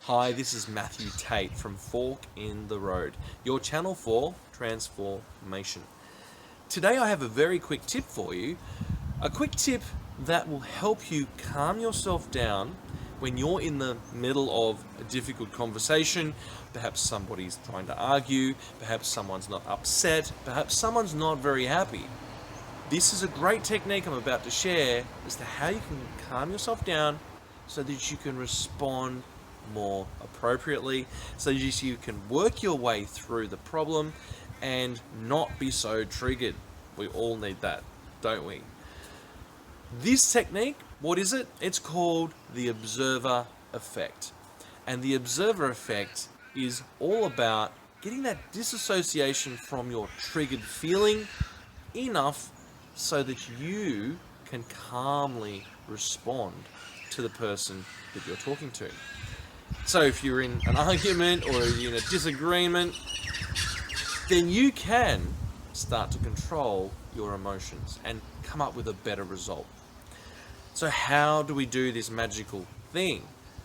Hi, this is Matthew Tate from Fork in the Road, your channel for transformation. Today I have a very quick tip for you, a quick tip that will help you calm yourself down when you're in the middle of a difficult conversation. Perhaps somebody's trying to argue, perhaps someone's not upset, perhaps someone's not very happy. This is a great technique I'm about to share as to how you can calm yourself down so that you can respond more appropriately, so that you can work your way through the problem and not be so triggered. We all need that, don't we? This technique, what is it? It's called the observer effect. And the observer effect is all about getting that disassociation from your triggered feeling enough so that you can calmly respond to the person that you're talking to. So if you're in an argument or you're in a disagreement, then you can start to control your emotions and come up with a better result. So how do we do this magical thing?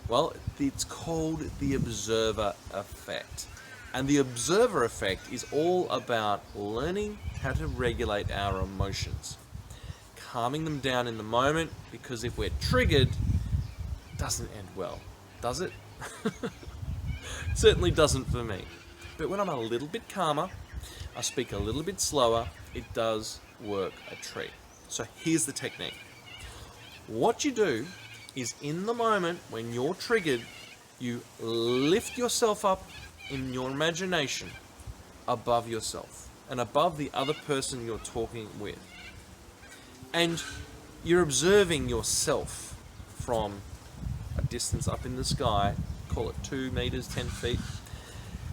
Well, it's called the observer effect. And the observer effect is all about learning how to regulate our emotions, calming them down in the moment, because if we're triggered, it doesn't end well, does it? Certainly doesn't for me. But when I'm a little bit calmer, I speak a little bit slower, it does work a treat. So here's the technique. What you do is, in the moment when you're triggered, you lift yourself up in your imagination above yourself and above the other person you're talking with. And you're observing yourself from a distance up in the sky, call it 2 meters, 10 feet,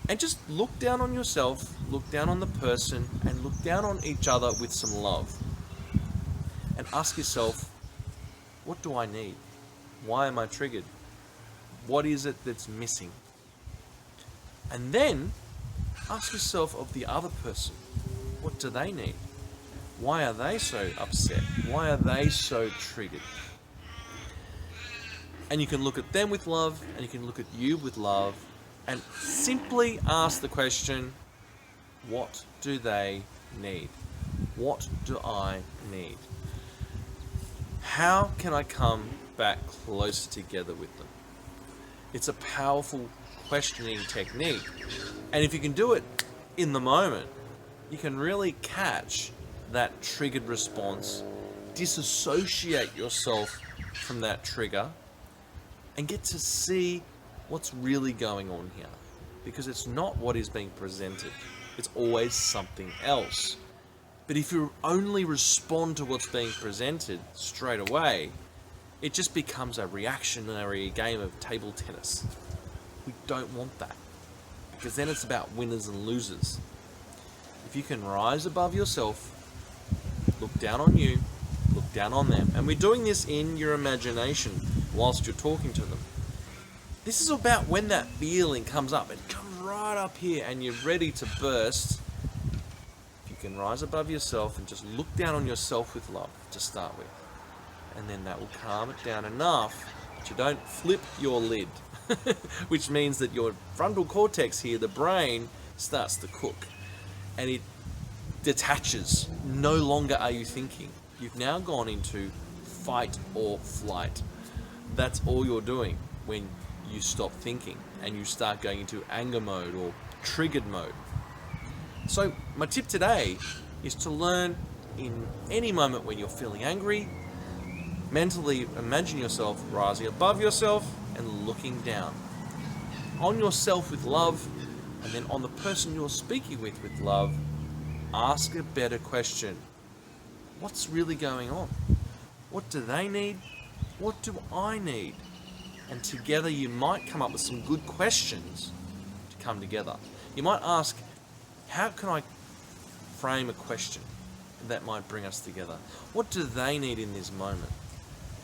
and just look down on yourself, look down on the person, and look down on each other with some love. And ask yourself, what do I need? Why am I triggered? What is it that's missing? And then ask yourself of the other person, what do they need? Why are they so upset? Why are they so triggered? And you can look at them with love, and you can look at you with love, and simply ask the question, what do they need? What do I need? How can I come back closer together with them? It's a powerful questioning technique. And if you can do it in the moment, you can really catch that triggered response, disassociate yourself from that trigger, and get to see what's really going on here. Because it's not what is being presented. It's always something else. But if you only respond to what's being presented straight away, it just becomes a reactionary game of table tennis. We don't want that, because then it's about winners and losers. If you can rise above yourself, look down on you, look down on them. And we're doing this in your imagination whilst you're talking to them. This is about when that feeling comes up. It comes right up here and you're ready to burst. If you can rise above yourself and just look down on yourself with love to start with. And then that will calm it down enough that you don't flip your lid. Which means that your frontal cortex here, the brain, starts to cook. And it detaches. No longer are you thinking. You've now gone into fight or flight. That's all you're doing when you stop thinking and you start going into anger mode or triggered mode. So my tip today is to learn, in any moment when you're feeling angry, mentally imagine yourself rising above yourself and looking down on yourself with love, and then on the person you're speaking with love. Ask a better question. What's really going on? What do they need? What do I need? And together you might come up with some good questions to come together. You might ask, how can I frame a question that might bring us together? What do they need in this moment?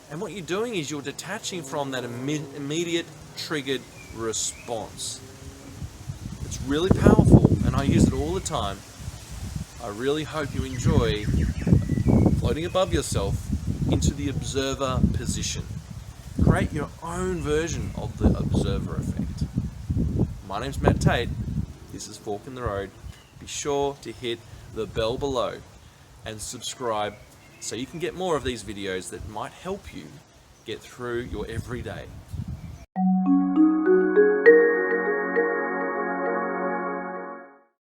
And what you're doing is you're detaching from that immediate triggered response. It's really powerful, and I use it all the time. I really hope you enjoy floating above yourself into the observer position. Create your own version of the observer effect. My name's Matt Tate. This is Fork in the Road. Be sure to hit the bell below and subscribe so you can get more of these videos that might help you get through your everyday.